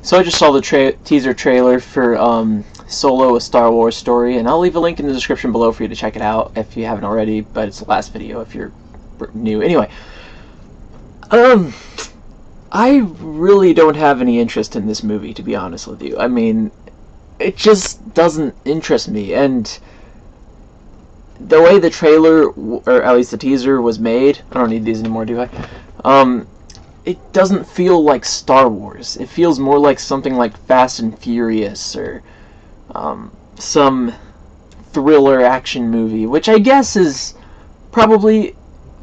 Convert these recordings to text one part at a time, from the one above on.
So I just saw the teaser trailer for Solo: A Star Wars Story, and I'll leave a link in the description below for you to check it out if you haven't already, but it's the last video if you're new. Anyway, I really don't have any interest in this movie, to be honest with you. I mean, it just doesn't interest me, and the way the trailer, or at least the teaser, was made, I don't need these anymore, do I? It doesn't feel like Star Wars. It feels more like something like Fast and Furious, or some thriller action movie, which I guess is probably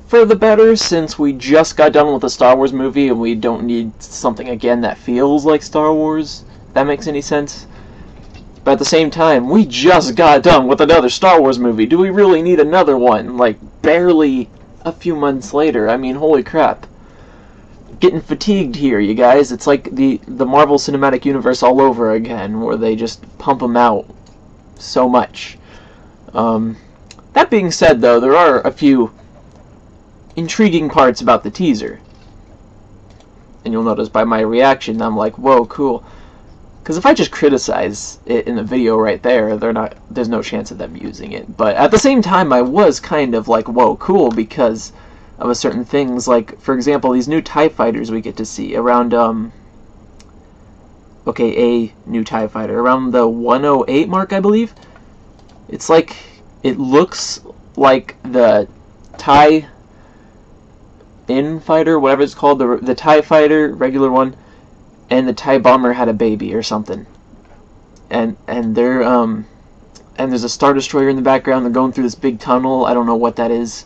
for the better, since we just got done with a Star Wars movie and we don't need something again that feels like Star Wars, if that makes any sense. But at the same time, we just got done with another Star Wars movie. Do we really need another one? Like, barely a few months later. I mean, holy crap. Getting fatigued here, you guys. It's like the Marvel Cinematic Universe all over again, where they just pump them out so much. That being said, though, there are a few intriguing parts about the teaser. And you'll notice by my reaction, I'm like, whoa, cool. Because if I just criticize it in the video right there, there's no chance of them using it. But at the same time, I was kind of like, whoa, cool, because of certain things. Like, for example, these new TIE fighters we get to see around, okay, a new TIE fighter, around the 108 mark, I believe. It's like, it looks like the TIE fighter, whatever it's called, the TIE fighter, regular one, and the TIE bomber had a baby or something. And they're, and there's a Star Destroyer in the background. They're going through this big tunnel. I don't know what that is.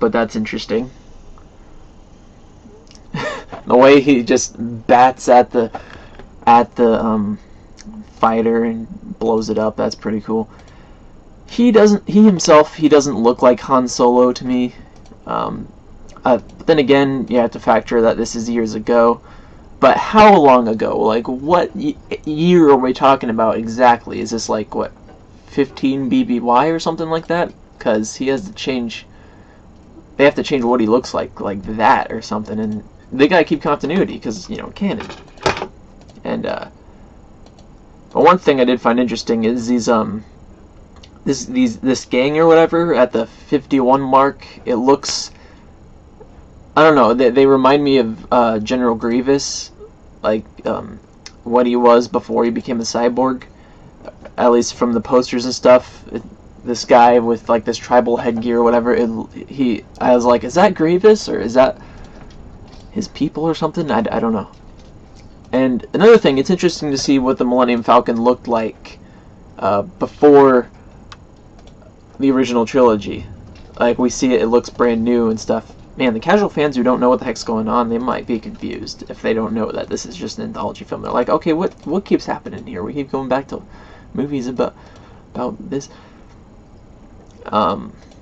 But that's interesting. The way he just bats at the fighter and blows it up, that's pretty cool. He himself doesn't look like Han Solo to me. But then again, you have to factor that this is years ago. But how long ago? Like, what year are we talking about exactly? Is this like, what, 15 BBY or something like that? Because he has to change. They have to change what he looks like that or something, and they gotta keep continuity because, you know, canon. And but one thing I did find interesting is this gang or whatever at the 51 mark. It looks, I don't know, they remind me of General Grievous, like what he was before he became a cyborg, at least from the posters and stuff. This guy with like this tribal headgear or whatever, I was like, is that Grievous, or is that his people or something? I don't know. And another thing, it's interesting to see what the Millennium Falcon looked like before the original trilogy. Like, we see it looks brand new and stuff. Man, the casual fans who don't know what the heck's going on, they might be confused if they don't know that this is just an anthology film. They're like, okay, what keeps happening here? We keep going back to movies about this.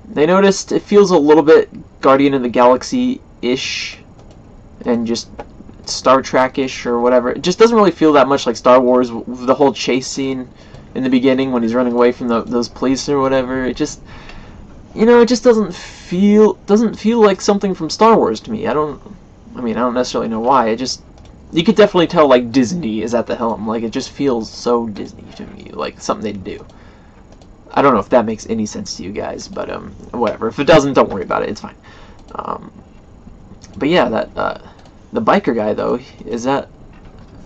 They noticed it feels a little bit Guardian of the Galaxy-ish, and just Star Trek-ish or whatever. It just doesn't really feel that much like Star Wars. The whole chase scene in the beginning when he's running away from those police or whatever, it just, you know, it just doesn't feel like something from Star Wars to me. I don't necessarily know why. It just, you could definitely tell like Disney is at the helm. Like, it just feels so Disney to me, like something they'd do. I don't know if that makes any sense to you guys, but whatever. If it doesn't, don't worry about it. It's fine. But yeah, that the biker guy though, is that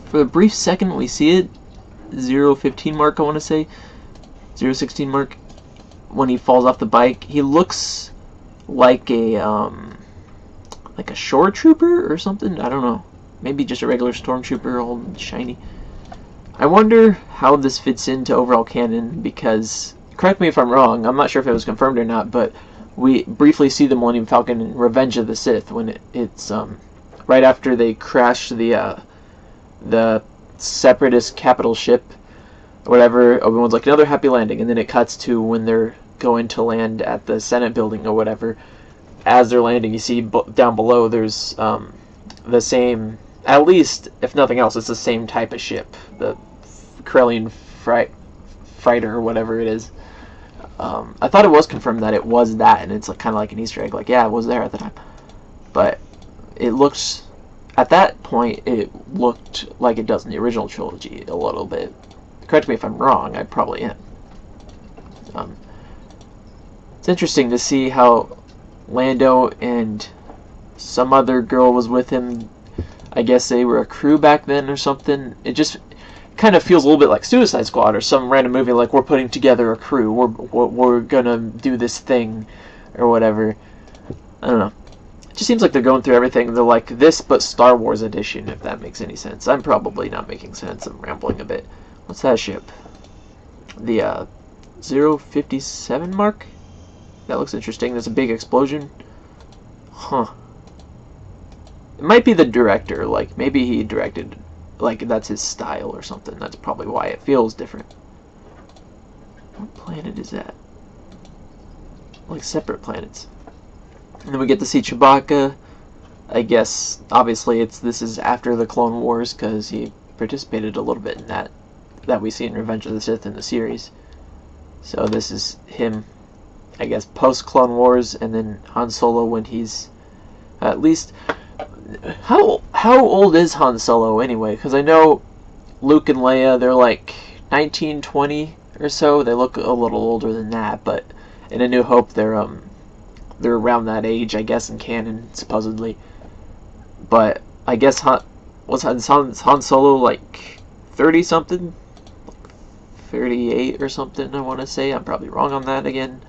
for a brief second we see it 0:15 mark, I want to say 0:16 mark, when he falls off the bike. He looks like a shore trooper or something. I don't know. Maybe just a regular stormtrooper, all shiny. I wonder how this fits into overall canon, because, correct me if I'm wrong, I'm not sure if it was confirmed or not, but we briefly see the Millennium Falcon in Revenge of the Sith, when it's right after they crash the Separatist capital ship, or whatever. Obi-Wan's like, another happy landing, and then it cuts to when they're going to land at the Senate building or whatever. As they're landing, you see down below there's the same, at least, if nothing else, it's the same type of ship, the Corellian Fighter or whatever it is. I thought it was confirmed that it was that, and it's like, kind of like an Easter egg, like, yeah, it was there at the time. But it looks at that point, it looked like it does in the original trilogy a little bit. Correct me if I'm wrong, I probably am. It's interesting to see how Lando and some other girl was with him. I guess they were a crew back then or something. It just kind of feels a little bit like Suicide Squad or some random movie, like we're putting together a crew, we're gonna do this thing or whatever. I don't know. It just seems like they're going through everything. They're like this, but Star Wars edition, if that makes any sense. I'm probably not making sense. I'm rambling a bit. What's that ship? The 057 mark? That looks interesting. There's a big explosion. Huh. It might be the director. Like, maybe he directed, like, that's his style or something. That's probably why it feels different. What planet is that? Like, separate planets. And then we get to see Chewbacca. I guess, obviously, this is after the Clone Wars, because he participated a little bit in that we see in Revenge of the Sith in the series. So this is him, I guess, post-Clone Wars, and then Han Solo when he's at least... How old is Han Solo anyway? Because I know Luke and Leia, they're like 19, 20 or so. They look a little older than that, but in A New Hope, they're around that age, I guess, in canon, supposedly. But I guess was Han Solo like 30-something? 38 or something, I want to say. I'm probably wrong on that again.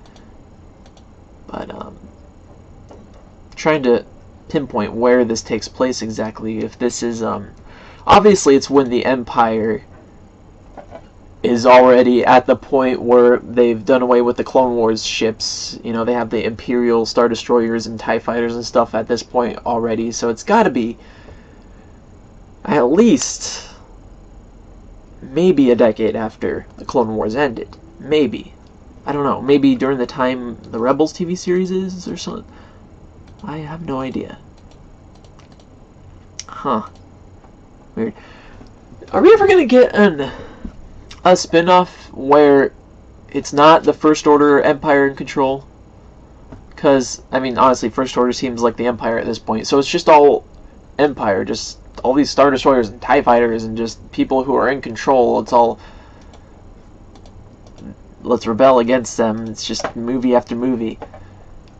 But, trying to pinpoint where this takes place exactly. If this is, obviously it's when the Empire is already at the point where they've done away with the Clone Wars ships. You know, they have the Imperial Star Destroyers and TIE Fighters and stuff at this point already, so it's gotta be at least maybe a decade after the Clone Wars ended. Maybe. I don't know. Maybe during the time the Rebels TV series is or something. I have no idea. Huh. Weird. Are we ever gonna get a spin-off where it's not the First Order Empire in control? Because, I mean, honestly, First Order seems like the Empire at this point. So it's just all Empire, just all these Star Destroyers and TIE Fighters and just people who are in control. It's all, let's rebel against them. It's just movie after movie.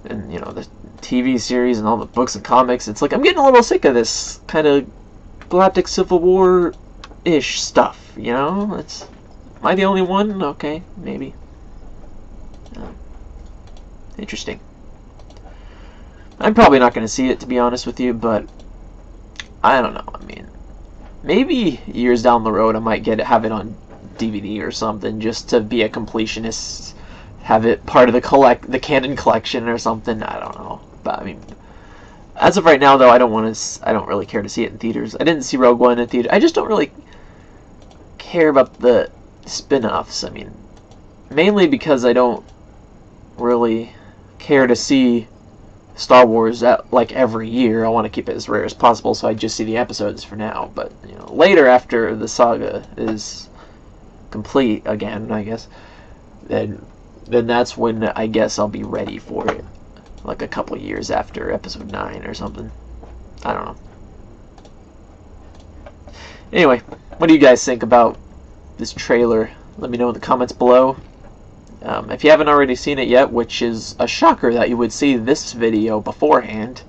And, you know, the TV series and all the books and comics. It's like, I'm getting a little sick of this kind of Galactic Civil War-ish stuff, you know? Am I the only one? Okay, maybe. Interesting. I'm probably not going to see it, to be honest with you, but I don't know. I mean, maybe years down the road I might have it on DVD or something, just to be a completionist, have it part of the canon collection or something. I don't know, but I mean, as of right now, though, I don't really care to see it in theaters. I didn't see Rogue One in theater. I just don't really care about the spin-offs. I mean, mainly because I don't really care to see Star Wars like every year. I want to keep it as rare as possible, so I just see the episodes for now. But you know, later, after the saga is complete again, I guess, then that's when I guess I'll be ready for it, like a couple years after Episode 9 or something. I don't know. Anyway, what do you guys think about this trailer? Let me know in the comments below. If you haven't already seen it yet, which is a shocker that you would see this video beforehand,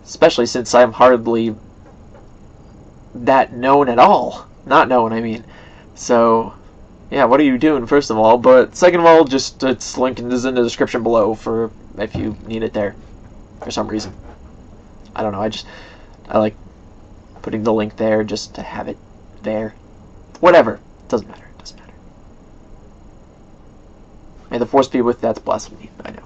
especially since I'm hardly that known at all. Not known, I mean. So, yeah, what are you doing, first of all? But second of all, just its link is in the description below for if you need it there for some reason. I don't know, I like putting the link there just to have it there. Whatever. Doesn't matter. May the Force be with you. That's blasphemy. I know.